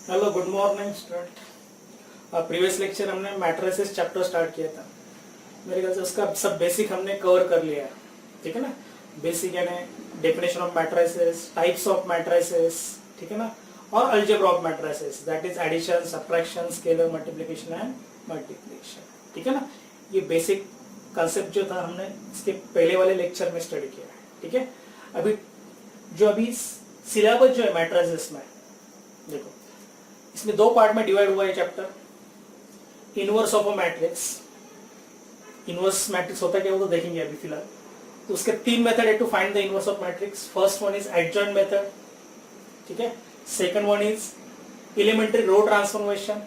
Hello good morning student. Previous lecture हमने matrices chapter start किया था। मेरे ख्याल से उसका सब बेसिक हमने कवर कर लिया है, ठीक है ना। बेसिक यानी definition of matrices, types of matrices, ठीक है ना, और algebra of matrices, that is addition, subtraction, scalar multiplication and multiplication, ठीक है ना। ये बेसिक कंसेप्ट जो था हमने इसके पहले वाले लेक्चर में स्टडी किया है, ठीक है। अभी सिलेबस जो है मैट्रिसेस में, देखो इसमें दो पार्ट में डिवाइड हुआ है chapter. Inverse of a matrix, inverse matrix होता है क्या वो तो देखेंगे अभी फिलहाल। तो उसके तीन मेथड है to find the inverse of matrix. First one is adjoint method, ठीक है। Second one is elementary row transformation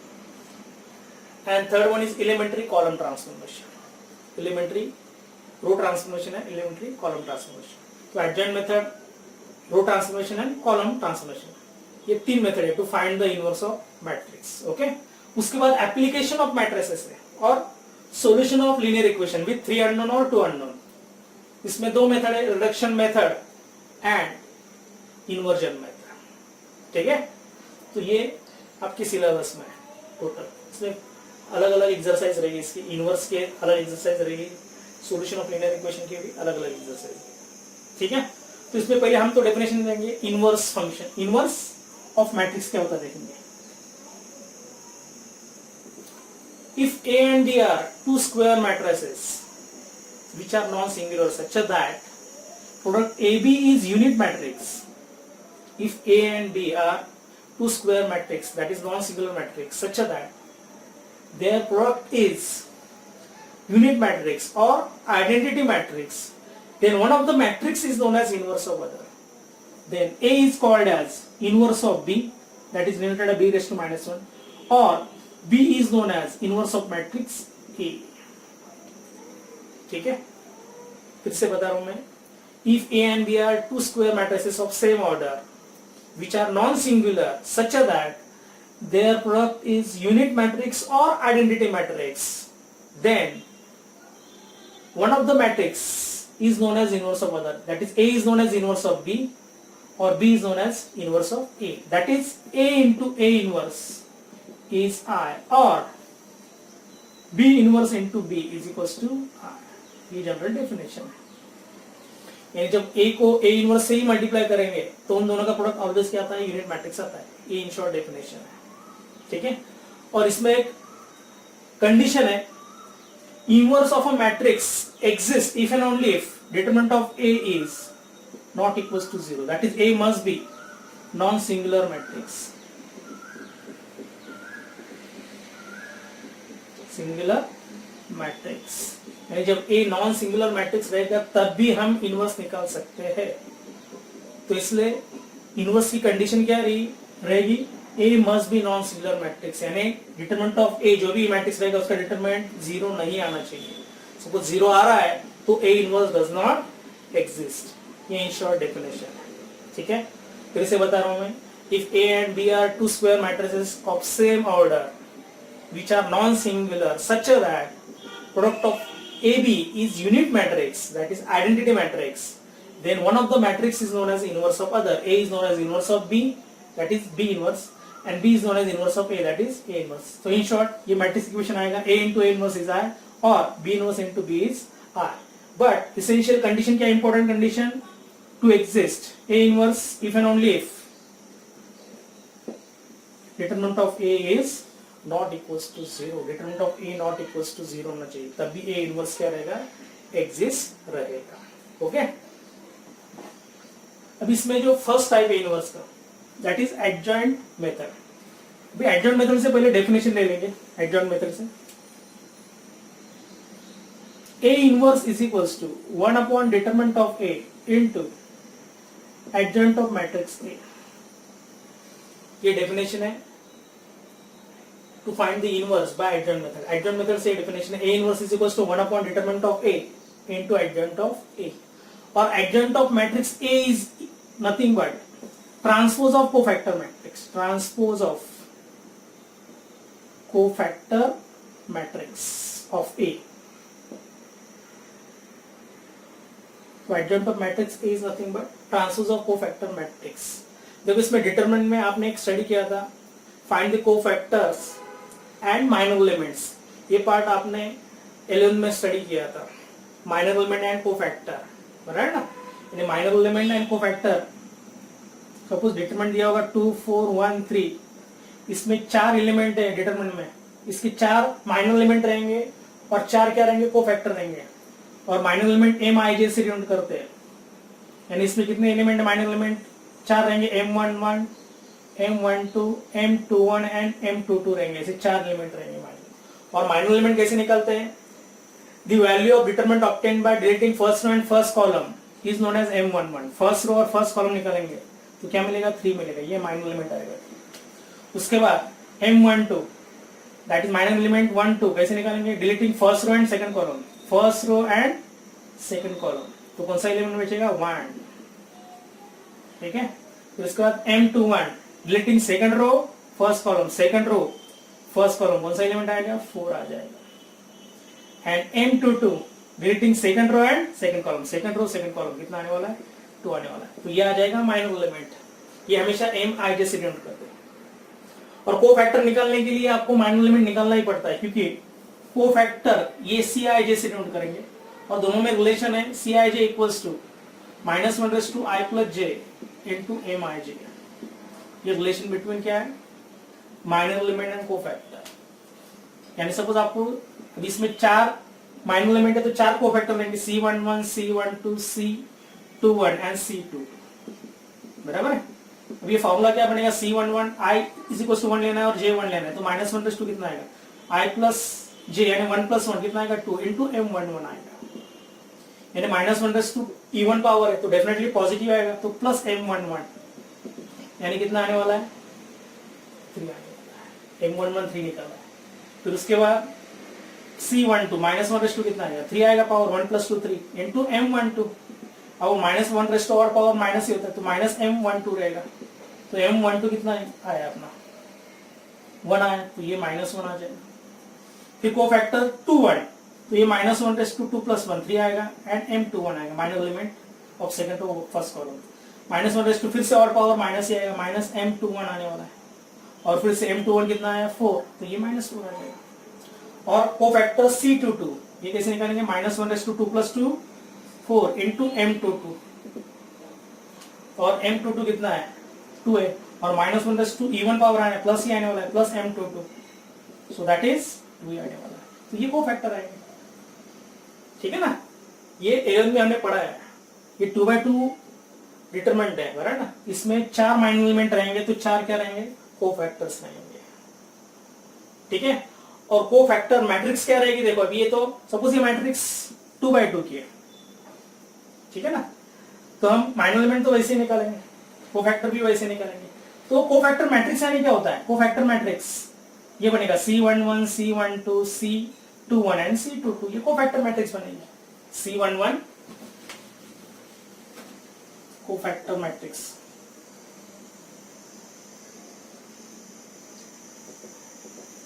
and third one is elementary column transformation. Elementary row transformation and elementary column transformation. तो adjoint method, row transformation and column transformation, ये तीन method है to find the inverse of matrix, okay. उसके बाद application of matrices है और solution of linear equation with 3 unknown और 2 unknown. इसमें दो मेथड है, reduction method and inversion method, ठीक है। तो ये आपकी सिलेबस में टोटल, इसमें अलग अलग एक्सरसाइज रहेगी, इसकी इनवर्स के अलग एक्सरसाइज रहेगी, सॉल्यूशन ऑफ लीनियर इक्वेशन के भी अलग अलग एक्सरसाइज, ठीक है। तो इसमें पहले हम तो डेफिनेशन देंगे inverse function, inverse of matrix क्या होता है देखेंगे। If A and B are two square matrices which are non-singular such that product AB is unit matrix. If A and B are two square matrix that is non-singular matrix such that their product is unit matrix or identity matrix, then one of the matrix is known as inverse of other. Then A is called as inverse of B, that is denoted by B raised to minus 1, or B is known as inverse of matrix A, ठीक है। फिर से बता रहा हूं मैं, if A and B are two square matrices of same order which are non-singular such that their product is unit matrix or identity matrix, then one of the matrix is known as inverse of other, that is A is known as inverse of B or B is known as inverse of A, that is A into A inverse is I or B inverse into B is equals to I. ये general definition है। यानी जब A को A inverse से ही multiply करेंगे तो उन दोनों का प्रोडक्ट ऑलवेज क्या आता है, यूनिट मैट्रिक्स आता है। ये इन शॉर्ट डेफिनेशन है, ठीक है। और इसमें एक कंडीशन है, inverse of a matrix exist if and only if determinant of A is not equals to 0, that is A must be non-singular matrix, singular matrix. यानी जब A नॉन सिंगुलर मैट्रिक्स रहेगा तब भी हम इनवर्स निकाल सकते हैं। तो इसलिए इनवर्स की कंडीशन क्या रहेगी, A must be non singular matrix, यानी डिटरमिनेंट ऑफ A जो भी मैट्रिक्स रहेगा उसका डिटरमिनेंट 0 नहीं आना चाहिए। सपोज 0 आ रहा है तो A inverse does not exist. ये इन शॉर्ट डेफिनेशन है, ठीक है। फिर से बता रहा हूं मैं, if A and B are two square matrices of same order which are non-singular such that product of AB is unit matrix, that is identity matrix, then one of the matrix is known as inverse of other. A is known as inverse of B, that is B inverse, and B is known as inverse of A, that is A inverse. So in short ये matrix equation आएगा, A into A inverse is I or B inverse into B is I. But essential condition क्या, important condition to exist A inverse if and only if determinant of A is not equals to 0, determinant of A not equals to 0 होना चाहिए, तब भी A inverse क्या रहेगा, exist रहेगा, okay. अब इसमें जो फर्स्ट टाइप है इनवर्स का, दैट इज एडजॉइंट मेथड। अभी एडजॉइंट मेथड से पहले डेफिनेशन ले लेंगे। एडजॉइंट मेथड से A inverse is equals to 1 upon determinant of A into adjoint of matrix A। ये डेफिनेशन है to find the inverse by adjoint method. Adjoint method से definition है, A inverse is equals to 1 upon determinant of A into adjoint of A, और adjoint of matrix A is nothing but transpose of cofactor matrix, transpose of cofactor matrix of A. तो adjoint of matrix A is nothing but transpose of cofactor matrix। जब इसमें determinant में आपने एक study किया था find the cofactors and minor elements. ये part आपने 11 में स्टडी किया था, माइनर एलिमेंट एंड कोफैक्टर, बराबर ना। यानी minor element and cofactor, suppose determinant दिया होगा 2 4 1 3, इसमें 4 एलिमेंट है डिटरमिनेंट में, इसके 4 माइनर एलिमेंट रहेंगे और 4 क्या रहेंगे, कोफैक्टर रहेंगे। और माइनर एलिमेंट एम आई जे से डिनोट करते हैं, यानी इसमें कितने एलिमेंट है, माइनर एलिमेंट 4 रहेंगे, M11 M12 M21 and M22 रहेंगे, ऐसे 4 एलिमेंट रहेंगे माइनर। और माइनर एलिमेंट कैसे निकलते हैं, the value of determinant obtained by deleting first row and first column is known as M11। First row और फर्स्ट कॉलम निकालेंगे तो क्या मिलेगा, 3 मिलेगा, ये माइनर एलिमेंट आएगा। उसके बाद M12 that is minor element 1 2, कैसे निकालेंगे, deleting first row and second column, first row and second column, तो कौन सा एलिमेंट बचेगा, 1, ठीक है। फिर उसके बाद M21 deleting second row first column, second row first column, कौन सा एलिमेंट आएगा, 4 आ जाएगा। And M22 deleting second row and second column, second row second column, कितना आने वाला है, 2 आने वाला है। तो ये आ जाएगा माइनर एलिमेंट, ये हमेशा MI से डिनोट करते हैं। और कोफैक्टर निकालने के लिए आपको माइनर एलिमेंट निकालना ही पड़ता है, क्योंकि कोफैक्टर ये CIJ से डिनोट करेंगे और दोनों में रिलेशन है, CIJ equals to -1/i + j into MIJ। ये रिलेशन बिटवीन क्या है, माइनर एलिमेंट एंड कोफैक्टर। यानी सपोज आपको इसमें 4 माइनर एलिमेंट है तो 4 कोफैक्टर लेंगे, C11 C12 C21 and C22, बराबर है। अब ये फॉर्मूला क्या बनेगा, C11 i = 1 लेना है और j1 लेना है, तो -1/2 कितना आएगा, i + j यानी 1 + 1 कितना आएगा, 2 into M11 आएगा। यानी -1/2 इवन पावर है तो डेफिनेटली पॉजिटिव आएगा, तो प्लस M11 यानी कितना आने वाला है, 3 आने वाला है। M11 3 निकाला है। फिर उसके बाद C12 -1/2 कितना आएगा, 3 आएगा, पावर 1 + 2 3 into M12। अब -1/2 और पावर माइनस ही होता है तो -M12 रहेगा, तो M12 कितना आया अपना, 1 आया, तो ये -1 आ जाएगा। फिर कोफैक्टर 21, तो ये -1/2 2 + 1 3 आएगा एंड M21 आएगा, minor element of second row first column. -1/2 फिर से और पावर माइनस ही आएगा, -M21 आने वाला है। और फिर से M21 कितना आया, 4, तो ये -4 आ जाएगा। और कोफैक्टर C22 ये कैसे निकालेंगे, -1/2 2 + 2 4 into M22, और M22 कितना है, 2 है, और -1/2 इवन पावर आने प्लस ही आने वाला है, plus M22, so that is 2 आने वाला है। तो ये कोफैक्टर आएंगे, ठीक है ना। ये 11 में हमने पढ़ा है, ये 2/2 डिटरमिनेंट है, बराबर ना। इसमें 4 माइनर एलिमेंट रहेंगे तो 4 क्या रहेंगे, कोफैक्टर्स रहेंगे, ठीक है। और कोफैक्टर मैट्रिक्स क्या रहेगी, देखो अभी ये तो सपोज ये मैट्रिक्स 2/2 की है, ठीक है ना। तो हम माइनर एलिमेंट तो वैसे ही निकालेंगे, कोफैक्टर भी वैसे निकालेंगे। तो कोफैक्टर मैट्रिक्स यानी क्या होता है, कोफैक्टर मैट्रिक्स ये बनेगा C11 C12 C21 and C22, ये कोफैक्टर मैट्रिक्स बनेगी। C11 कोफैक्टर मैट्रिक्स,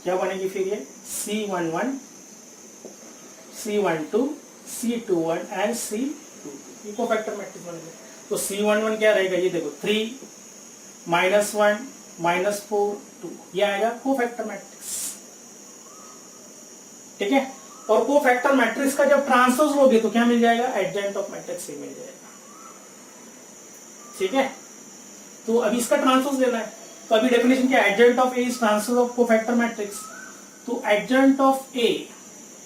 क्या बनेगी फिर ये C11 C12 C21 and C22, ये कोफैक्टर मैट्रिक्स बनेगी। तो C11 क्या रहेगा, ये देखो 3 -1 -4 2, ये आएगा कोफैक्टर मैट्रिक्स, ठीक है। और कोफैक्टर मैट्रिक्स का जब ट्रांसपोज लोगे तो क्या मिल जाएगा, एडजेंट ऑफ मैट्रिक्स ही मिल जाएगा, ठीक है। तो अभी इसका ट्रांसपोज लेना है, तो अभी डेफिनेशन क्या है, adjoint of A is transpose of cofactor matrix. तो adjoint of A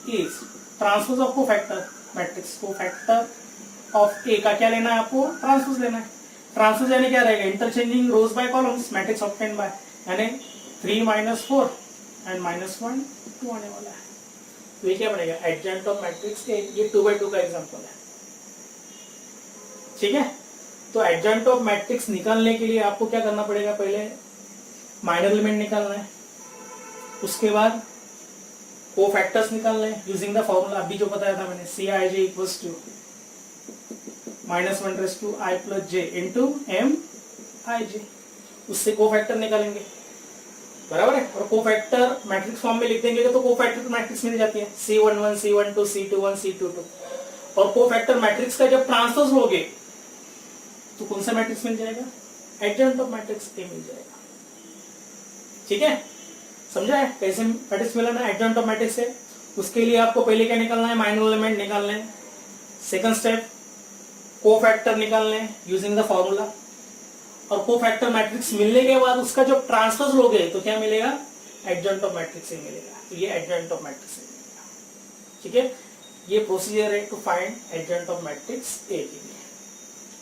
is transpose of cofactor matrix, cofactor of A का क्या लेना है आपको, ट्रांसपोज लेना है। ट्रांसपोज यानी क्या रहेगा, interchanging rows by columns, matrix obtained by, यानी 3 -4 एंड -1 2 आने वाला है। तो ये क्या बनेगा, एडजेंट ऑफ मैट्रिक्स ए, ये 2/2 का एग्जांपल है, ठीक है। तो एडजेंट ऑफ मैट्रिक्स निकालने के लिए आपको क्या करना पड़ेगा, पहले माइनर एलिमेंट निकालना है, उसके बाद कोफैक्टर्स निकालना है यूजिंग द फॉर्मूला अभी जो बताया था मैंने, CIJ equals to -1/i + j into MIJ, उससे कोफैक्टर निकालेंगे, बराबर है। और कोफैक्टर मैट्रिक्स फॉर्म में लिख देंगे तो कोफैक्टर मैट्रिक्स मिल जाती है, C11 C12 C21 C22। और कोफैक्टर मैट्रिक्स का जब ट्रांसपोज लोगे तो कौन सा मैट्रिक्स मिल जाएगा, एडजेंट ऑफ मैट्रिक्स ए मिल जाएगा, ठीक है, समझा है कैसे मैट्रिक्स मिलाना है एडजॉइंट ऑफ मैट्रिक्स से। उसके लिए आपको पहले क्या निकालना है, माइनर एलिमेंट निकालने हैं। सेकंड स्टेप कोफैक्टर निकालने हैं यूजिंग द फॉर्मूला। और कोफैक्टर मैट्रिक्स मिलने के बाद उसका जो ट्रांसपोज लोगे तो क्या मिलेगा, एडजॉइंट ऑफ मैट्रिक्स से मिलेगा। तो ये एडजॉइंट ऑफ मैट्रिक्स से मिलेगा। ठीक है, ये प्रोसीजर है to find adjoint of matrix A के लिए।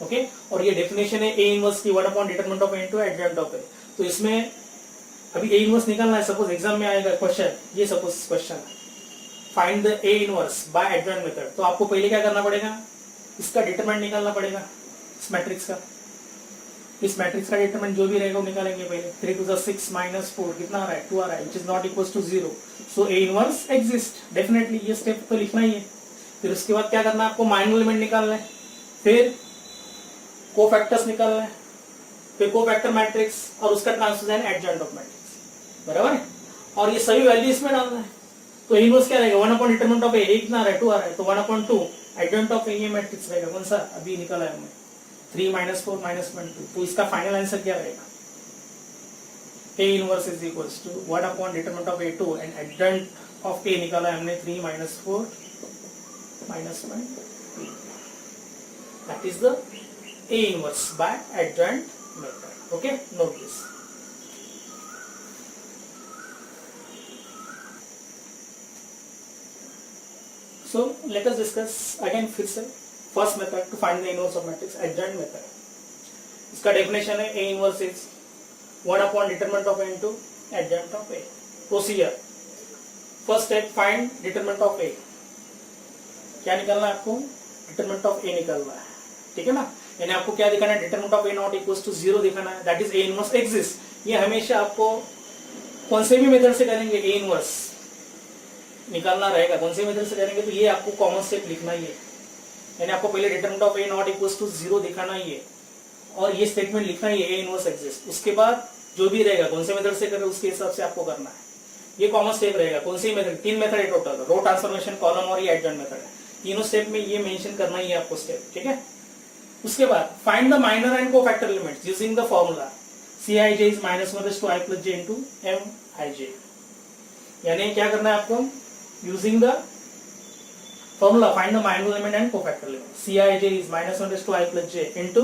ओके, और ये डेफिनेशन है ए इनवर्स की 1 determinant of A to adjoint of A. तो इसमें अभी ए इनवर्स निकालना है, सपोज एग्जाम में आएगा क्वेश्चन, ये सपोज क्वेश्चन है find the A inverse by adjoint method. तो आपको पहले क्या करना पड़ेगा, इसका डिटरमिनेंट निकालना पड़ेगा इस मैट्रिक्स का। इस मैट्रिक्स का डिटरमिनेंट जो भी रहेगा वो निकालेंगे पहले। 3 to the 6 minus 4 कितना आ रहा है, 2 आ रहा है, which is not equals to 0. So A inverse exist definitely, ये स्टेप तो लिखना ही है। फिर उसके बाद क्या करना है आपको, माइनर एलिमेंट निकालना है, फिर कोफैक्टर्स निकालना है, फिर कोफैक्टर मैट्रिक्स और उसका ट्रांसपोज एडजॉइंट ऑफ मैट्रिक्स, बराबर है। और ये सभी वैल्यू इसमें डालना है। तो A इनवर्स क्या रहेगा, 1 डिटरमिनेंट ऑफ A, कितना आ रहा है, 2 आ रहा है, तो 1/2 एडजॉइंट ऑफ A ये मैट्रिक्स रहेगा। कौन सा अभी निकाला है हमने, 3 - 4 - 1 2। तो इसका फाइनल आंसर क्या रहेगा, A inverse is equals to 1 determinant of A2 and adjoint of A निकाला है हमने 3 - 4 - 1 2। That is the A inverse by adjoint method. Okay, note this. So let us discuss again फिर से first method to find the inverse of matrix, adjoint method. इसका definition है A inverse is 1 determinant of A into adjoint of A. Procedure. First step, find determinant of A. क्या निकालना है आपको, determinant of A निकालना है, ठीक है ना। यानी आपको क्या दिखाना है, determinant of A not equals to 0 दिखाना है, that is A inverse exist. ये हमेशा आपको कौन से भी मेथड से करेंगे A इनवर्स निकालना रहेगा, कौन से मेथड से करेंगे तो ये आपको कॉमन स्टेप लिखना ही है। यानी आपको पहले determinant of A not equals to 0 दिखाना ही है और ये स्टेटमेंट लिखना ही है A इनवर्स एग्जिस्ट। उसके बाद जो भी रहेगा कौन से मेथड से कर रहे उसके हिसाब से आपको करना है। ये कॉमन स्टेप रहेगा। कौन से मेथड, 3 मेथड है टोटल, रो ट्रांसफॉर्मेशन, कॉलम और ये एडजॉइंट मेथड है। तीनों स्टेप में ये मेंशन करना ही है आपको स्टेप, ठीक है। उसके बाद find the minor and cofactor elements using the formula Cij is -1 to I plus j into Mij। यानी क्या करना है आपको, using the formula find the minor element and cofactor element. Cij is -1 to I plus j into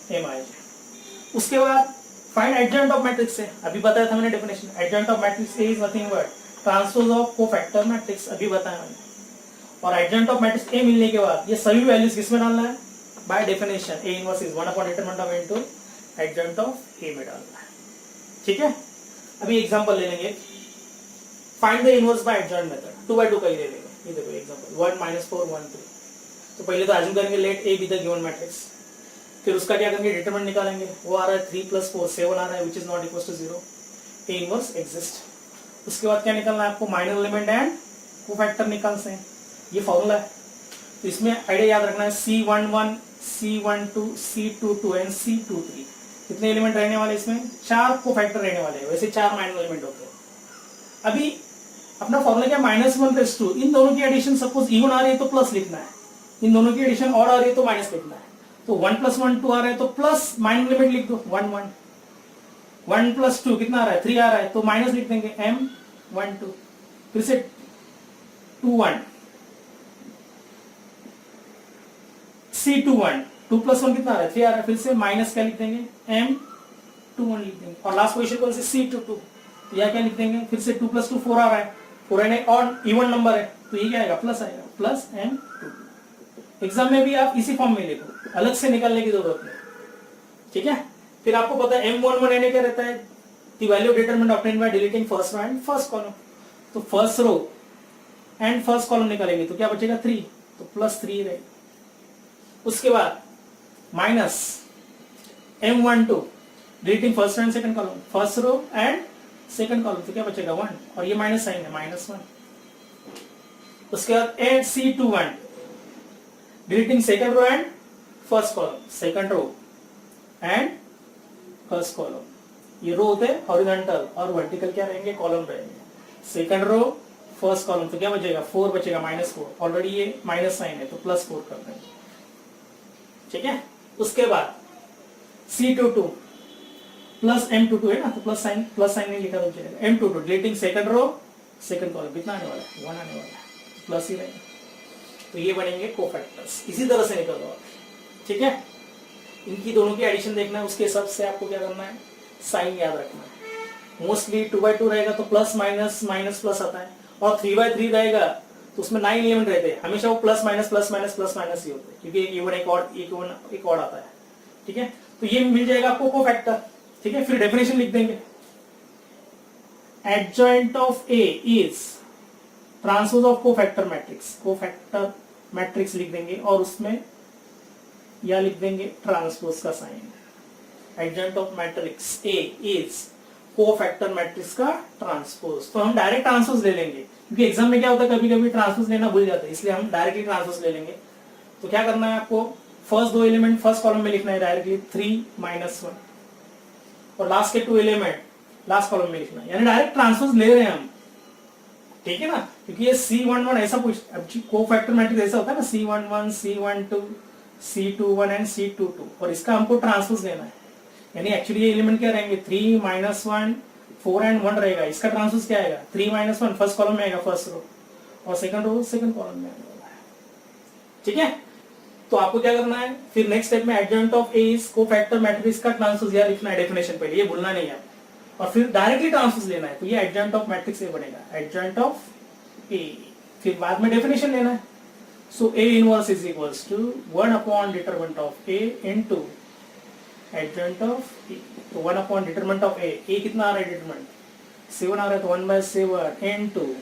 Mij। उसके बाद find adjoint of matrix है, अभी बताया था मैंने definition. Adjoint of matrix A is nothing but transpose of cofactor matrix, अभी बताया मैंने। और एडजॉइंट ऑफ मैट्रिक्स A मिलने के बाद ये सभी वैल्यूज किसमें डालना है, by definition A inverse is 1 determinant of A into adjoint of A में डालना है, ठीक है। अभी एग्जांपल ले लेंगे, find the inverse bye adjoint method, 2/2 का ही ले लेंगे। ये देखो एग्जांपल 1 - 4 1 3। तो पहले तो अज्यूम करेंगे let A be the given matrix, फिर उसका क्या करेंगे, डिटरमिनेंट निकालेंगे। वो आ रहा है 3 + 4 7 आ रहा है, which is not equals to 0। A inverse exist. उसके बाद क्या निकालना है आपको, माइनर एलिमेंट एंड कोफैक्टर निकालते हैं, ये फॉर्मूला है। तो इसमें आइडिया याद रखना है, C11 C12 C22 and C23 कितने एलिमेंट रहने वाले, इसमें 4 कोफैक्टर रहने वाले हैं। वैसे 4 माइनर एलिमेंट होते हैं। अभी अपना फॉर्मूला क्या, -1 + 2, इन दोनों की एडिशन सपोज इवन आ रही है तो प्लस लिखना है, इन दोनों की एडिशन और आ रही है तो माइनस लिखना है। तो 1 + 1 2 आ रहा है तो प्लस माइनर एलिमेंट लिख दो 1 1। 1 + 2 कितना आ रहा है, 3 आ रहा है, तो माइनस लिख देंगे M12। फिर से 2 1 C21 2 + 1 कितना आ रहा है, 3 आ रहा है, फिर से माइनस क्या लिख देंगे, M21 लिख देंगे। और लास्ट पोजीशन कौन सी, C22, तो यह क्या लिख देंगे, फिर से 2 + 2 4 आ रहा है, 4 यानी और इवन नंबर है तो ये क्या आएगा, प्लस आएगा, प्लस M22। एग्जाम में भी आप इसी फॉर्म में लिखो, अलग से निकालने की जरूरत नहीं, ठीक है। फिर आपको पता है M11 यानी क्या रहता है, the value determinant obtained by deleting first row and first column. तो first row and first column निकालेंगे तो क्या बचेगा 3, तो +3 रहेगा। उसके बाद minus M12 deleting first and second column, first row and second column, तो क्या बचेगा 1, और ये माइनस साइन है, -1। उसके बाद C21 deleting second row and first column, second row and first column. ये रो होते हैं हॉरिजॉन्टल और वर्टिकल क्या रहेंगे, कॉलम रहेंगे। सेकंड रो फर्स्ट कॉलम, तो क्या बचेगा 4 बचेगा, -4, ऑलरेडी ये माइनस साइन है तो +4 कर देंगे, ठीक है। उसके बाद C22 प्लस M22 है ना, तो प्लस साइन नहीं लिखा तो चलेगा। M22 deleting second row second column, कितना आने वाला है 1 आने वाला है, प्लस ही रहेगा। तो ये बनेंगे कोफैक्टर्स, इसी तरह से निकल दो, ठीक है। इनकी दोनों की एडिशन देखना है, उसके हिसाब से आपको क्या करना है, साइन याद रखना है। मोस्टली 2/2 रहेगा तो प्लस माइनस माइनस प्लस आता है, और 3/3 रहेगा तो उसमें 9 एलिमेंट रहते हैं, हमेशा वो plus minus plus minus plus minus ही होते हैं, क्योंकि एक इवन एक और आता है, ठीक है। तो ये मिल जाएगा आपको कोफैक्टर, ठीक है। फिर डेफिनेशन लिख देंगे, adjoint of A is transpose of cofactor matrix लिख देंगे, और उसमें या लिख देंगे ट्रांसपोज का sign. Adjoint of matrix A is cofactor matrix का ट्रांसपोज। तो हम डायरेक्ट ट्रांसपोज ले लेंगे, क्योंकि एग्जाम में क्या होता है कभी कभी ट्रांसपोज लेना भूल जाते हैं, इसलिए हम डायरेक्टली ट्रांसपोज ले लेंगे। तो क्या करना है आपको, फर्स्ट 2 एलिमेंट फर्स्ट कॉलम में लिखना है डायरेक्टली 3 - 1, और लास्ट के 2 एलिमेंट लास्ट कॉलम में लिखना है, यानी डायरेक्ट ट्रांसपोज ले रहे हैं हम, ठीक है ना। क्योंकि ये C11 ऐसा कुछ कोफैक्टर मैट्रिक्स ऐसा होता है ना, C11 C12 C21 and C22, और इसका हमको ट्रांसपोज लेना है, यानी एक्चुअली ये एलिमेंट क्या रहेंगे 3 - 1 4 एंड 1 रहेगा, इसका ट्रांसपोज क्या आएगा 3 - 1 फर्स्ट कॉलम में आएगा फर्स्ट रो, और सेकंड रो सेकंड कॉलम में आएगा, ठीक है। तो आपको क्या करना है, फिर नेक्स्ट स्टेप में adjoint of A is cofactor matrix का ट्रांसपोज यार लिखना है डेफिनेशन पहले, ये भूलना नहीं है, और फिर डायरेक्टली ट्रांसपोज लेना है। तो ये एडजॉइंट ऑफ मैट्रिक्स ए बनेगा, एडजॉइंट ऑफ ए, फिर बाद में डेफिनेशन लेना है। So A inverse is equals to 1 upon determinant of A into adjoint of A. तो 1 upon determinant of A, A कितना आ रहा है डिटरमिनेंट 7 आ रहा है, तो 1/7 into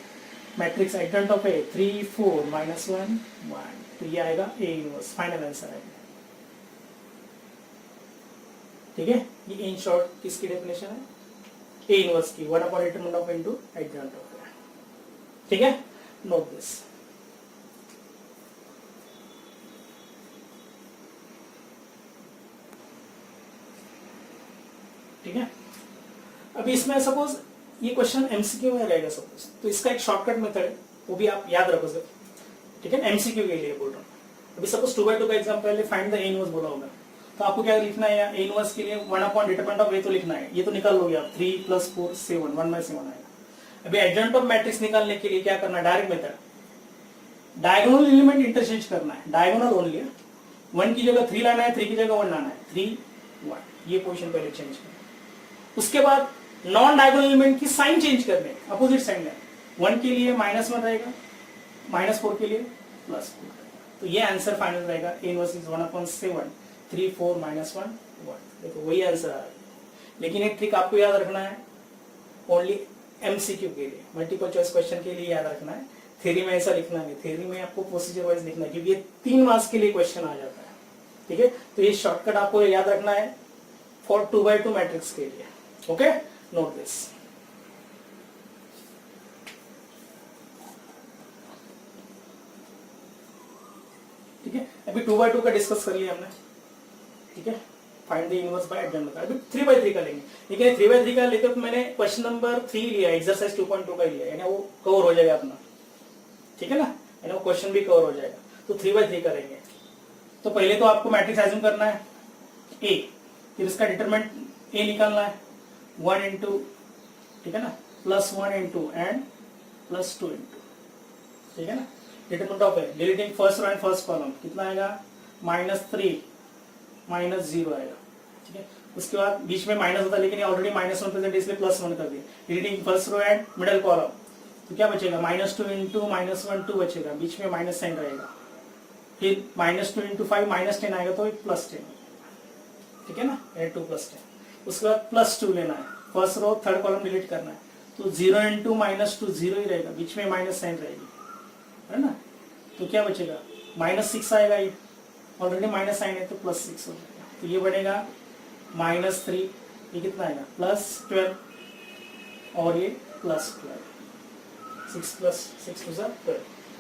matrix adjoint of A 3 4 - 1 1, तो ये आएगा A इनवर्स, फाइनल आंसर आएगा, ठीक है। ये इन शॉर्ट किसकी डेफिनेशन है, A इनवर्स की, 1 upon determinant of A into adjoint of A, ठीक है। नोट दिस, ठीक है। अभी इसमें सपोज ये क्वेश्चन एमसीक्यू में रहेगा सपोज, तो इसका एक शॉर्टकट मेथड है, वो भी आप याद रखो सर, ठीक है। एमसीक्यू के लिए बोल रहा हूँ। अभी सपोज 2/2 का एग्जाम पहले फाइंड द ए इनवर्स बोला होगा, तो आपको क्या लिखना है, ए इनवर्स के लिए 1 अपॉन डिटरमिनेंट ऑफ ए तो लिखना है, ये तो निकाल लोगे आप, 3 + 4 7 1/7 आएगा। अभी एडजॉइंट ऑफ मैट्रिक्स निकालने के लिए क्या करना है, direct method, diagonal element interchange करना है, डायगोनल ओनली, 1 की जगह 3 लाना है, 3 की जगह 1 लाना है, 3 1, ये पोजीशन पहले चेंज करना। उसके बाद नॉन डायगोनल एलिमेंट की साइन चेंज करने, अपोजिट साइन में, 1 के लिए -1 रहेगा, -4 के लिए +4, तो ये आंसर फाइनल रहेगा, A इनवर्स इज 1/7 3 4 - 1 1, देखो वही आंसर आ रहा है। लेकिन एक ट्रिक आपको याद रखना है, ओनली एमसीक्यू के लिए, मल्टीपल चॉइस क्वेश्चन के लिए याद रखना है, थ्योरी में ऐसा लिखना है, थ्योरी में आपको प्रोसीजर वाइज लिखना है, क्योंकि ये 3 मार्क्स के लिए क्वेश्चन आ जाता है, ठीक है। तो ये शॉर्टकट आपको याद रखना है फॉर 2/2 मैट्रिक्स के लिए, ओके, नोट दिस। ठीक है, अभी 2/2 का डिस्कस कर लिया हमने, ठीक है। Find the inverse bye adjoint, अभी 3/3 का लेंगे, लेकिन 3/3 का लेकर मैंने क्वेश्चन नंबर 3 लिया, एक्सरसाइज 2.2 का लिया, यानी वो कवर हो जाएगा अपना, ठीक है ना, यानी वो क्वेश्चन भी कवर हो जाएगा। तो 3/3 करेंगे, तो पहले तो आपको मैट्रिक्स एज्यूम करना है A, फिर इसका डिटरमिनेंट A निकालना है 1 इंटू, ठीक है ना, +1 इंटू एंड +2 इंटू, ठीक है ना। Determinant of A, deleting first row and first column, कितना आएगा -3 -0 आएगा, ठीक है। उसके बाद बीच में माइनस होता है, लेकिन ऑलरेडी -1 प्रेजेंट, इसलिए +1 कर दिया। Deleting first row and middle column, तो क्या बचेगा -2 इंटू -1 2 बचेगा, बीच में माइनस साइन रहेगा, फिर -2 इंटू 5 -10 आएगा, तो +10, ठीक है ना, 2 + 10। उसके बाद +2 लेना है, first row third column delete करना है, तो 0 इंटू -2 0 ही रहेगा, बीच में माइनस साइन रहेगी, है ना। तो क्या बचेगा -6 आएगा, ये ऑलरेडी माइनस साइन है तो +6 हो जाएगा, तो ये बनेगा -3, ये कितना आएगा +12, और ये +12, 6 + 6 + 12,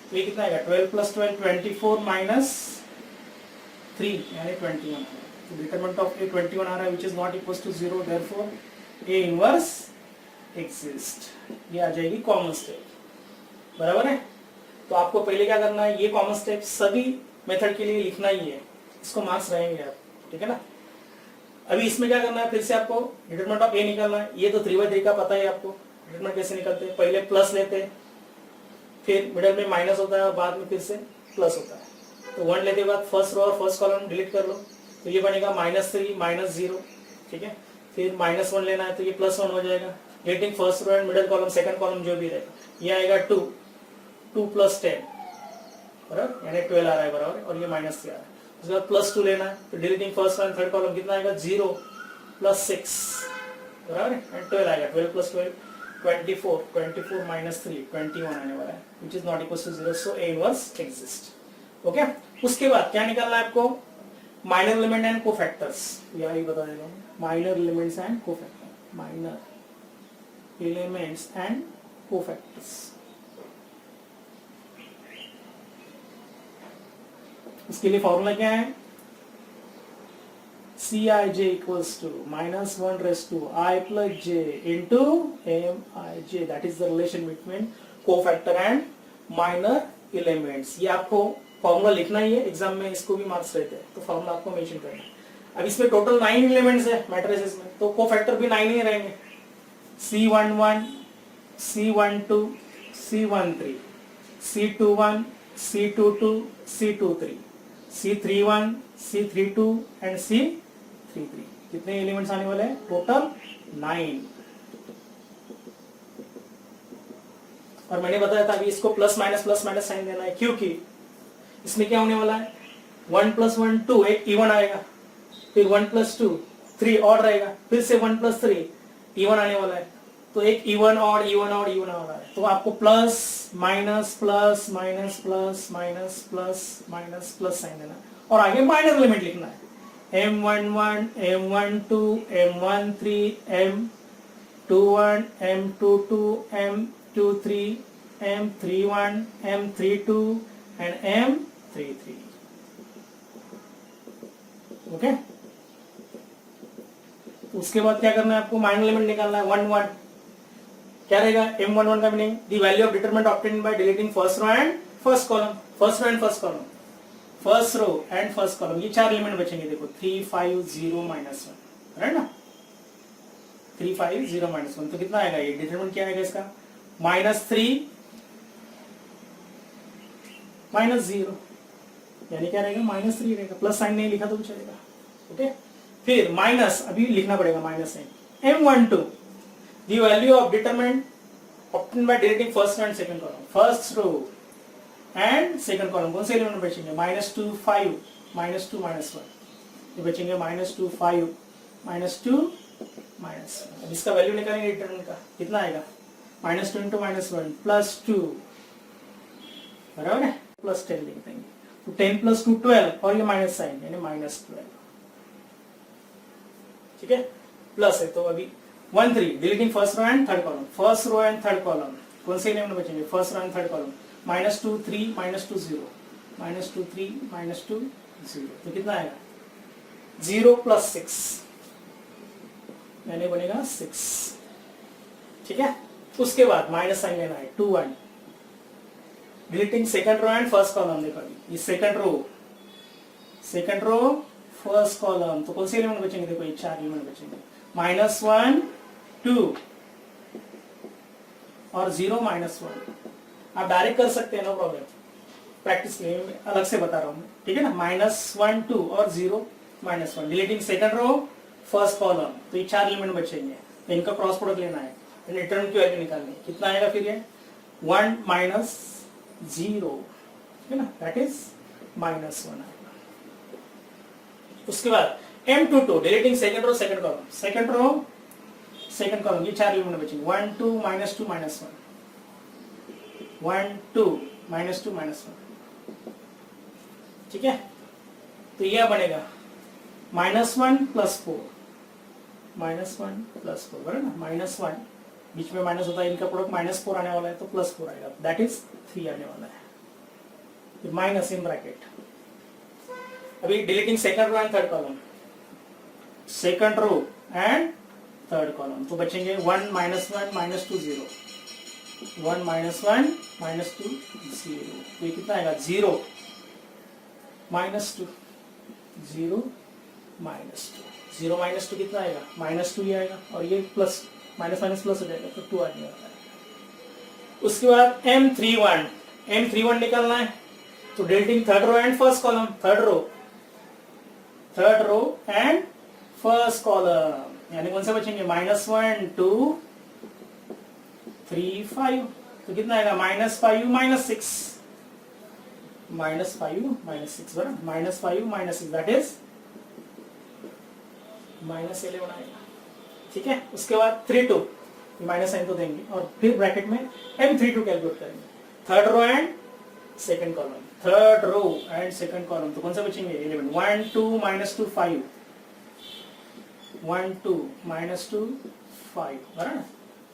तो ये कितना आएगा 12 + 12 24 - 3 यानी 21। तो डिटरमिनेंट ऑफ A 21 आ रहा है, which is not equal to 0, therefore A inverse exist, ये आ जाएगी कॉमन स्टेप, बराबर है। तो आपको पहले क्या करना है, ये कॉमन स्टेप सभी मेथड के लिए लिखना ही है, इसको मार्क्स रहेंगे आप, ठीक है ना। अभी इसमें क्या करना है, फिर से आपको डिटरमिनेंट ऑफ ए निकालना है। ये तो 3/3 का पता है आपको, डिटरमिनेंट कैसे निकलते हैं, पहले प्लस लेते हैं, फिर मिडल में माइनस होता है और बाद में फिर से प्लस होता है। तो 1 लेते के बाद फर्स्ट रो और फर्स्ट कॉलम डिलीट कर लो, तो ये बनेगा -3 -0, ठीक है। फिर -1 लेना है तो ये +1 हो जाएगा। Deleting first row and middle column, second column जो भी रहेगा, ये आएगा 2 + 10 बराबर, यानी 12 आ रहा है बराबर, और ये -3 आ रहा है। उसके बाद +2 लेना है तो deleting first and third column कितना आएगा, 0 + 6 बराबर, एंड 12 आएगा। 12 + 12 24, 24 - 3 21 आने वाला है, which is not equal to 0, so A inverse exist। Okay, उसके बाद क्या निकालना है आपको, माइनर एलिमेंट एंड कोफैक्टर्स। यहाँ ही बता देता हूँ, minor elements and cofactor, minor elements and cofactors. इसके लिए फॉर्मूला क्या है, Cij equals to -1 raised to I plus j into Mij, that is the relation between cofactor and minor elements। ये आपको फॉर्मूला लिखना ही है, एग्जाम में इसको भी मार्क्स रहते हैं, तो फॉर्मूला आपको मेंशन करना है। अब इसमें टोटल 9 एलिमेंट्स है मैट्रिसेस में, तो कोफैक्टर भी 9 ही रहेंगे, C11, C12, C13, C21, C22, C23, C31, C32 and C33। कितने एलिमेंट्स आने वाले हैं, टोटल 9। और मैंने बताया था अभी इसको प्लस माइनस साइन देना है, क्योंकि इसमें क्या होने वाला है, 1 + 1 2, एक इवन आएगा, फिर 1 + 2 3 और रहेगा, फिर से 1 + 3 इवन आने वाला है, तो एक इवन और इवन और इवन आ रहा है। तो आपको plus minus plus minus plus minus plus minus plus sign देना और आगे माइनर एलिमेंट लिखना है, M11, M12, M13, M21, M22, M23, M31, M32 and M33। Okay, तो उसके बाद क्या करना है आपको, माइनर एलिमेंट निकालना है। 1 1 क्या रहेगा, M11 का meaning the value of determinant obtained by deleting first row and first column, first row and first column, first row and first column, ये 4 एलिमेंट बचेंगे। देखो 3 5 0 -1, राइट ना, 3 5 0 -1, तो कितना आएगा, ये डिटरमिनेंट क्या आएगा इसका, -3 -0, यानी क्या रहेगा, -3 रहेगा, प्लस साइन नहीं लिखा तो भी चलेगा। ओके, फिर माइनस, अभी लिखना पड़ेगा minus sign. M12 the value of determinant obtained by deleting first and second column, first row and second column, कौन से एलिमेंट बचेंगे, -2 5 -2 -1, ये बचेंगे -2 5 -2 -1। अब इसका वैल्यू निकालेंगे डिटरमिनेंट का, कितना आएगा, -2 × -1 +2 बराबर है, +10 लिख देंगे, तो 10 + 2 12 और ये माइनस साइन यानी -12, ठीक है, प्लस है। तो अभी 1 3 deleting first row and third column, first row and third column, कौन से एलिमेंट बचेंगे, first row and third column, -2 3 -2 0 -2 3 -2 0, तो कितना आएगा, 0 + 6 यानी बनेगा 6, ठीक है। उसके बाद माइनस साइन लेना है, 2 1 deleting second row and first column. देखो ये सेकंड रो फर्स्ट कॉलम, तो कौन से एलिमेंट बचेंगे, देखो ये 4 एलिमेंट बचेंगे, -1 2 और 0 -1। आप डायरेक्ट कर सकते हैं, नो प्रॉब्लम, प्रैक्टिस के लिए अलग से बता रहा हूं, ठीक है ना। -1 2 और 0 -1 deleting second row first column, तो ये 4 एलिमेंट बचेंगे, तो इनका क्रॉस प्रोडक्ट लेना है, रिटर्न की वैल्यू निकालनी है, कितना आएगा फिर ये 1 -0, ठीक है ना, दैट इज -1 आएगा। उसके बाद M22 deleting second row second column, second row second column, ये 4 एलिमेंट बचेंगे, 1 2 -2 -1 1 2 -2 -1, ठीक है। तो यह बनेगा -1 + 4 -1 + 4 बराबर ना, -1 बीच में माइनस होता है, इनका प्रोडक्ट -4 आने वाला है, तो +4 आएगा, दैट इज 3 आने वाला है, फिर माइनस इन ब्रैकेट। अभी deleting second row and third column, second row and third column, तो बचेंगे 1 -1 -2 0 1 -1 -2 0, तो ये कितना आएगा, 0 -2 0 -2, 0 माइनस 2 कितना आएगा, -2 ही आएगा, और ये प्लस माइनस माइनस प्लस हो जाएगा, तो 2 आ जाएगा। उसके बाद M31 निकालना है, तो deleting third row and first column, third row and first column, यानी कौन से बचेंगे, -1 2 3 5, तो कितना आएगा, -5 -6, -5 -6 बराबर, -5 -6 दैट इज -11 आएगा, ठीक है। उसके बाद 32 माइनस साइन तो देंगे, और फिर ब्रैकेट में M32 कैलकुलेट करेंगे, third row and second column, तो कौन सा बचेंगे, 11 1 2 -2 5, 1 2 -2 5 बराबर,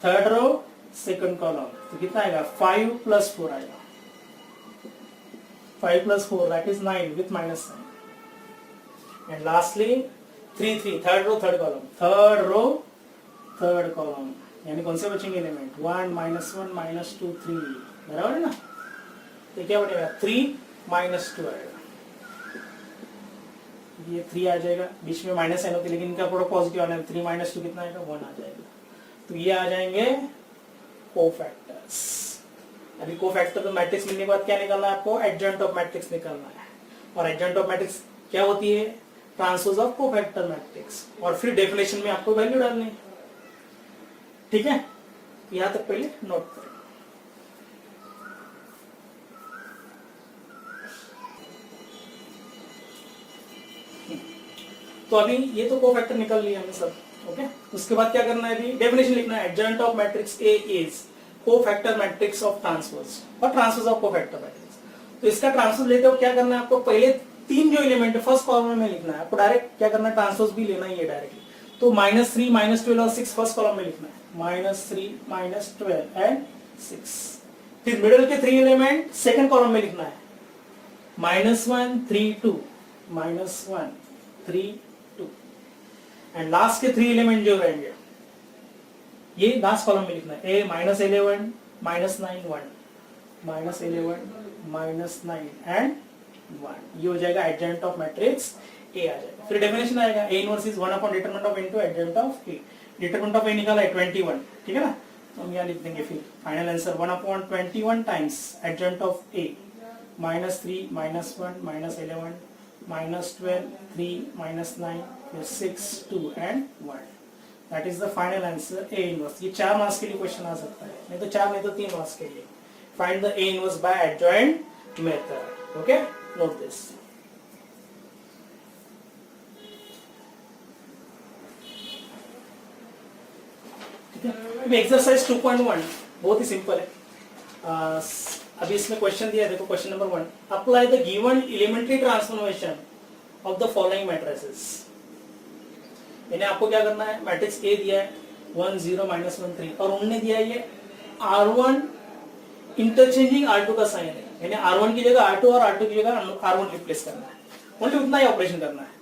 थर्ड रो सेकंड कॉलम, तो कितना आएगा, 5 + 4 आएगा, 5 + 4 that is 9 with minus sign, and lastly 3 3 third row third column, यानी कौन से बचेंगे एलिमेंट, 1 -1 -2 3 बराबर है ना, तो क्या बनेगा, 3 -2 आएगा, ये 3 आ जाएगा, बीच में माइनस साइन होती है लेकिन इनका पूरा पॉजिटिव आना है, 3 -2 कितना आएगा, 1 आ जाएगा, तो ये आ जाएंगे कोफैक्टर्स। अभी कोफैक्टर तो मैट्रिक्स मिलने के बाद क्या निकालना है आपको, एडजॉइंट ऑफ मैट्रिक्स निकालना है, और एडजॉइंट ऑफ मैट्रिक्स क्या होती है, ट्रांसपोज ऑफ कोफैक्टर मैट्रिक्स, और फिर डेफिनेशन में आपको वैल्यू डालनी है, ठीक है, यहां तक पहले नोट करें। तो अभी ये तो कोफैक्टर निकल लिया हमने सब, ओके। उसके बाद क्या करना है, अभी डेफिनेशन लिखना है, adjoint of matrix A is cofactor matrix of transpose और ट्रांसपोज ऑफ कोफैक्टर मैट्रिक्स। तो इसका ट्रांसपोज लेते हो क्या करना है आपको, पहले 3 जो एलिमेंट है फर्स्ट कॉलम में लिखना है आपको, डायरेक्ट क्या करना है, ट्रांसपोज भी लेना ही है डायरेक्टली, तो -3 -12 और 6 फर्स्ट कॉलम में लिखना है, -3 -12 एंड 6, फिर मिडिल के 3 एलिमेंट सेकंड कॉलम में लिखना है, -1 3 2 -1 3 2, एंड लास्ट के 3 एलिमेंट जो रहेंगे ये लास्ट कॉलम में लिखना है, A -11 -9 1 -11 -9 एंड 1, ये हो जाएगा एडजॉइंट ऑफ मैट्रिक्स A आ जाएगा। फिर डेफिनेशन आएगा, A inverse is 1 upon determinant of into adjoint of A, determinant of A निकाला है 21, ठीक है ना, तो हम यहाँ लिख देंगे फिर final answer 1 upon 21 times adjoint of A, -3 -1 -11 -12 3 -9 फिर 6 2 and 1, that is the final answer A inverse. ये 4 मार्क्स के लिए क्वेश्चन आ सकता है, नहीं तो 4 नहीं तो 3 मार्क्स के लिए। Find the A inverse by adjoint method, okay, note this. Exercise 2.1 बहुत ही सिंपल है। अभी इसमें क्वेश्चन दिया है, देखो question number 1, apply the given elementary transformation of the following matrices. यानी आपको क्या करना है, मैट्रिक्स ए दिया है 1 0 -1 3, और उन्होंने दिया है ये R1 इंटरचेंजिंग R2 का साइन है, यानी R1 की जगह R2 और R2 की जगह R1 रिप्लेस करना है, ओनली उतना ही ऑपरेशन करना है।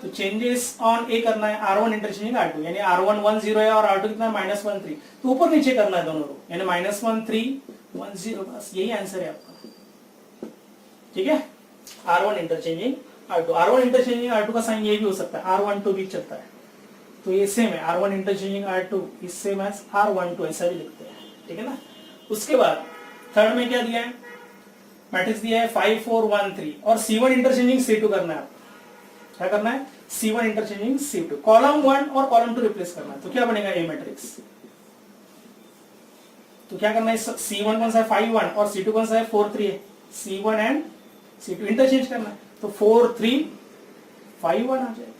तो चेंजेस ऑन ए करना है, R1 इंटरचेंजिंग R2, यानी R1 1 0 है और R2 कितना है -1 3, तो ऊपर नीचे करना है दोनों रो, यानी -1 3 1 0, बस यही आंसर है आपका, ठीक है। R1 interchanging R2, R1 interchanging R2 का साइन ये भी हो सकता है, R12 भी चलता है, तो ये सेम है, R1 interchanging R2 is same as R12, ऐसा भी लिखते हैं, ठीक है ना। उसके बाद थर्ड में क्या दिया है, मैट्रिक्स दिया है 5 4 1 3, और C1 इंटरचेंजिंग C2 करना है आपको, क्या करना है, C1 इंटरचेंजिंग C2, कॉलम 1 और कॉलम 2 रिप्लेस करना है, तो क्या बनेगा A मैट्रिक्स। तो क्या करना है, C1 कौन सा है 5 1 और C2 कौन सा है 4 3 है, C1 एंड C2 इंटरचेंज करना है, तो 4 3 5 1 आ जाएगा,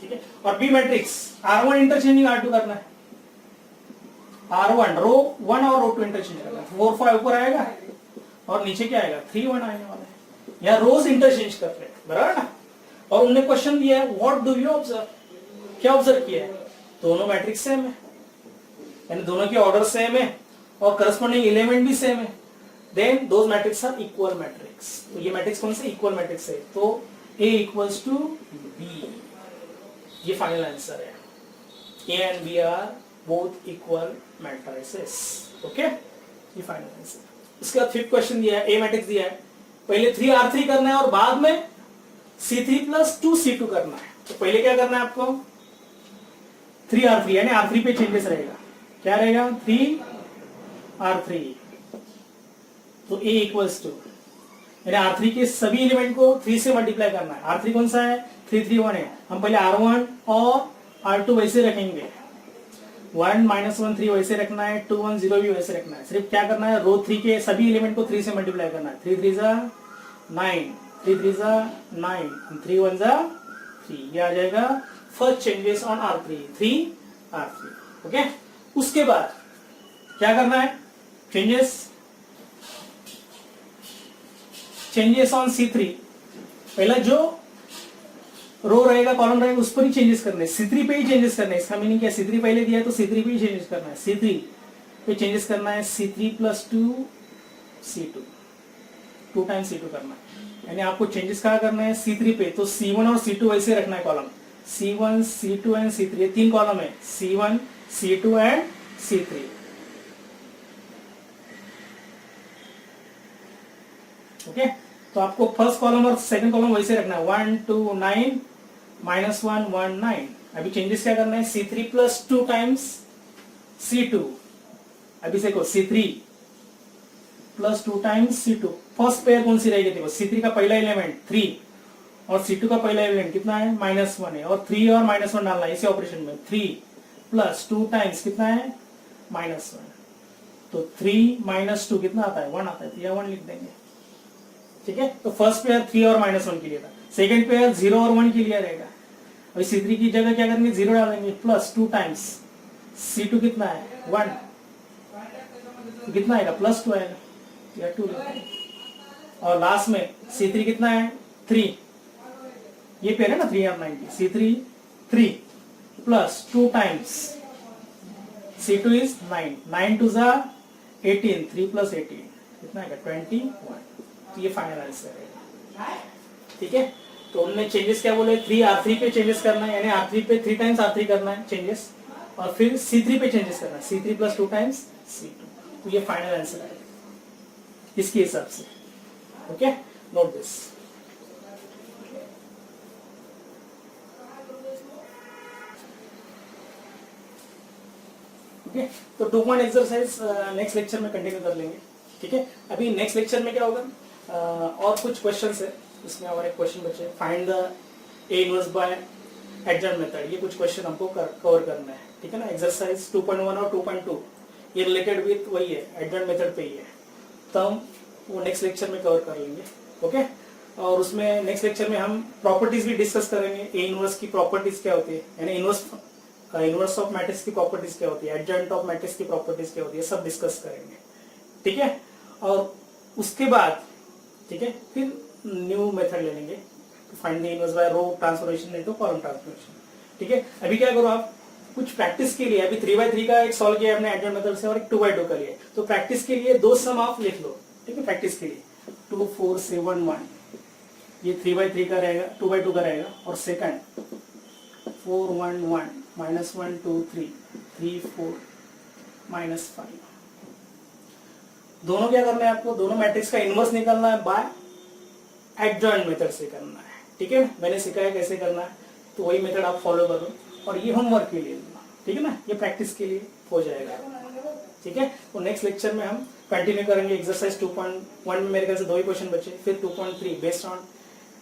ठीक है। और B matrix R1 interchanging R2 करना है, R1 रो 1 और रो 2 इंटरचेंज करना है, 4 5 ऊपर आएगा और नीचे क्या आएगा 3 1 आने वाला है, यहाँ रोज इंटरचेंज कर रहे हैं, बराबर ना। और उन्होंने क्वेश्चन दिया है व्हाट डू यू ऑब्जर्व, क्या ऑब्जर्व किया है, दोनों मैट्रिक्स सेम है, यानी दोनों के ऑर्डर सेम है और करस्पॉन्डिंग एलिमेंट भी सेम है, then those matrix are equal matrix. तो ये मैट्रिक्स कौन से इक्वल मैट्रिक्स है, तो A इक्वल्स टू B, ये फाइनल आंसर है, A and B are both equal matrices, okay, ये फाइनल आंसर। उसके बाद फिफ्थ क्वेश्चन दिया है, A मैट्रिक्स दिया है, पहले 3 R3 करना है और बाद में C3 + 2 C2 करना है, तो पहले क्या करना है आपको, 3R3 यानी R3 पे चेंजेस रहेगा, क्या रहेगा 3R3, तो A इक्वल्स टू यानी R3 के सभी एलिमेंट को 3 से मल्टीप्लाई करना है। R3 कौन सा है, 3 3 1 है, हम पहले R1 और R2 वैसे रखेंगे, 1 -1 3 वैसे रखना है, 2 1 0 भी वैसे रखना है। सिर्फ क्या करना है, रो 3 के सभी एलिमेंट को 3 से मल्टीप्लाई करना है, 3 3 जा 9, 3 3 जा 9, 3 1 जा 3, ये आ जाएगा first changes on R3, 3R3। Okay, उसके बाद क्या करना है, चेंजेस ऑन C3, पहला जो रो रहेगा कॉलम रहेगा उस पर ही चेंजेस करने, C3 पे ही चेंजेस करने। इसका मीनिंग क्या, C3 पहले दिया है तो C3 पे ही चेंजेस करना है, C3 पे चेंजेस करना है, C3 + 2 C2, 2 टाइम्स C2 करना है। यानी आपको चेंजेस कहाँ करना है, C3 पे, तो C1 और C2 वैसे रखना है column, C1 C2 and C3, ये 3 कॉलम है, C1 C2 and C3। Okay, तो आपको फर्स्ट कॉलम और सेकंड कॉलम वैसे रखना है, 1 2 9 -1 1 9। अभी चेंजेस क्या करना है, C3 + 2 टाइम्स C2, अभी देखो C3 + 2 times C2, first pair कौन सी रहेगी, देखो C3 का पहला एलिमेंट 3 और C2 का पहला एलिमेंट कितना है, -1 है, और 3 और -1 डालना है इसी ऑपरेशन में, 3 + 2 टाइम्स कितना है, -1, तो 3 - 2 कितना आता है, 1 आता है, तो यह 1 लिख देंगे। ठीक है, तो फर्स्ट पेयर 3 और -1 के लिए था, सेकंड पेयर 0 और 1 के लिए रहेगा। अभी C3 की जगह क्या करेंगे, 0 डालेंगे, + 2 टाइम्स C2 कितना है, 1, तो कितना आएगा, +2 आएगा, या 2 लिखेंगे। और लास्ट में C3 कितना है, 3, ये पेयर है ना 3 और 9 की, C3 3 + 2 टाइम्स C2 इज 9, 9 2 जा 18, 3 + 18 कितना आएगा, 21, तो ये फाइनल आंसर है। ठीक है, तो हमने चेंजेस क्या बोले, 3R3 पे चेंजेस करना है, यानी R3 पे 3 टाइम्स R3 करना है चेंजेस, और फिर C3 पे चेंजेस करना है, C3 + 2 टाइम्स C2, तो ये फाइनल आंसर है इसके हिसाब से। Okay, note this. ओके, तो 2 पॉइंट एक्सरसाइज नेक्स्ट लेक्चर में कंटिन्यू कर लेंगे। ठीक है, अभी नेक्स्ट लेक्चर में क्या होगा, और कुछ क्वेश्चंस है, इसमें हमारे क्वेश्चन बचे, find the A inverse by adjoint method, ये कुछ क्वेश्चन हमको कवर करना है। ठीक है ना, एक्सरसाइज 2.1 और 2.2 ये रिलेटेड विथ वही है, एडजॉइंट मेथड पे ही है, तो हम वो नेक्स्ट लेक्चर में कवर कर लेंगे। ओके, और उसमें नेक्स्ट लेक्चर में हम प्रॉपर्टीज भी डिस्कस करेंगे, A इनवर्स की प्रॉपर्टीज क्या होती है, यानी इनवर्स ऑफ मैट्रिक्स की प्रॉपर्टीज क्या होती है, एडजॉइंट ऑफ मैट्रिक्स की प्रॉपर्टीज क्या होती है, सब डिस्कस करेंगे। ठीक है, और उसके बाद ठीक है फिर न्यू मेथड ले लेंगे, find the inverse by row transformation into column transformation. ठीक है, अभी क्या करो आप, कुछ प्रैक्टिस के लिए, अभी 3/3 का एक सॉल्व किया हमने एडजॉइंट मेथड से, और एक 2/2 का लिया, तो प्रैक्टिस के लिए 2 सम आप लिख लो। ठीक है, प्रैक्टिस के लिए 2 4 7 1, ये 3/3 का रहेगा, 2/2 का रहेगा, और सेकंड 4 1 1 -1 2 3 3 4 -5। दोनों क्या करना है आपको, दोनों मैट्रिक्स का इनवर्स निकालना है बाय एडजॉइंट मेथड से करना है। ठीक है, मैंने सिखाया कैसे करना है, तो वही मेथड आप फॉलो करो, और ये होमवर्क के लिए लेना। ठीक है ना, ये प्रैक्टिस के लिए हो जाएगा। ठीक है, तो नेक्स्ट लेक्चर में हम कंटिन्यू करेंगे एक्सरसाइज 2.1 में मेरे ख्याल से 2 ही क्वेश्चन बचे, फिर 2.3 बेस्ड ऑन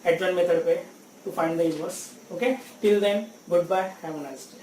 एडजॉइंट मेथड पे to find the inverse. Okay, till then goodbye, have a nice day.